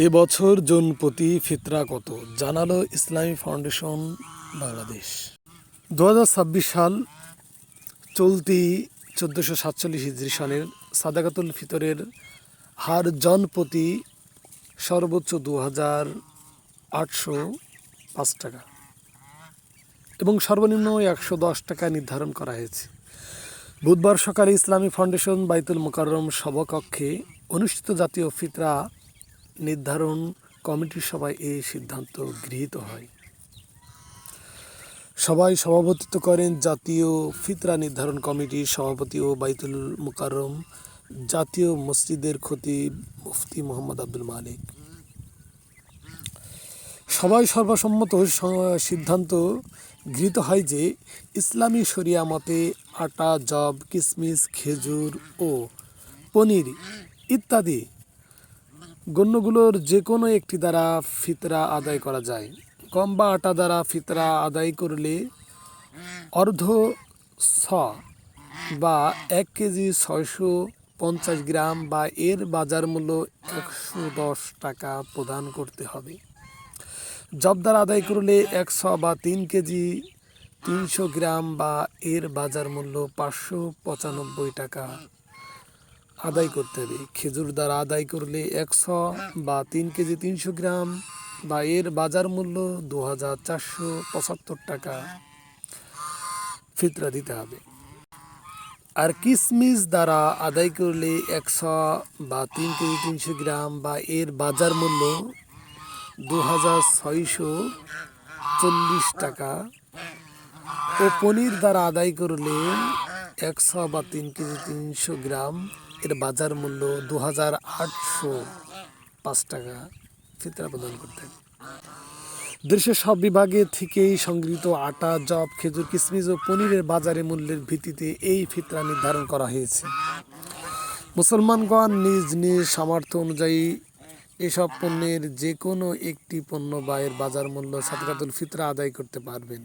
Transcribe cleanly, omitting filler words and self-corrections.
এবছর জনপ্রতি ফিতরা কত জানালো ইসলামী ফাউন্ডেশন বাংলাদেশ। 2026 সাল চলতি 1447 হিজরি সনের সাদাকাতুল ফিতরের হার জনপ্রতি সর্বোচ্চ 2805 টাকা এবং সর্বনিম্ন 110 টাকা নির্ধারণ করা হয়েছে। বুধবার সকালে ইসলামী ফাউন্ডেশন বাইতুল মোকাররম সভাকক্ষে অনুষ্ঠিত জাতীয় ফিতরা নির্ধারণ কমিটির সভায় এই সিদ্ধান্ত গৃহীত হয়। সভায় সভাপতিত্ব করেন জাতীয় ফিতরা নির্ধারণ কমিটির সভাপতি ও বাইতুল মোকাররম জাতীয় মসজিদের খতিব মুফতি মোহাম্মদ আব্দুল মালিক। সভায় সর্বসম্মত সিদ্ধান্ত গৃহীত হয় যে ইসলামী শরিয়া মতে আটা, জব, কিশমিশ, খেজুর ও পনির ইত্যাদি গণ্যগুলোর যে কোনো একটি দ্বারা ফিতরা আদায় করা যায়। গম বা আটা দ্বারা ফিতরা আদায় করলে অর্ধ স বা 1 কেজি 650 গ্রাম বা এর বাজার মূল্য 110 টাকা প্রদান করতে হবে। জব দ্বারা আদায় করলে 100 বা 3 কেজি 300 গ্রাম বা এর বাজার মূল্য 595 টাকা আদায় করতে হবে। খেজুর দ্বারা আদায় করলে 100 বা 3 কেজি 300 গ্রাম বা এর বাজার মূল্য 2475 টাকা ফিতরা দিতে হবে। আর কিশমিশ দ্বারা আদায় করলে 100 বা 3 কেজি 300 গ্রাম বা এর বাজার মূল্য 2640 টাকা ও পনির দ্বারা আদায় করলে 100 বা 3 কেজি 300 গ্রাম এর বাজার মূল্য 2805 টাকা ফিতরা প্রদান করতে হবে। দেশের সব বিভাগে থেকেই সংগৃহীত আটা, জব, খেজুর, কিশমিশ ও পনিরের বাজারে মূল্যের ভিত্তিতে এই ফিতরা নির্ধারণ করা হয়েছে। মুসলমানগণ নিজ নিজ সামর্থ্য অনুযায়ী এসব পণ্যের যে কোনো একটি পণ্য বা এর বাজার মূল্য সাদকাতুল ফিতরা আদায় করতে পারবেন।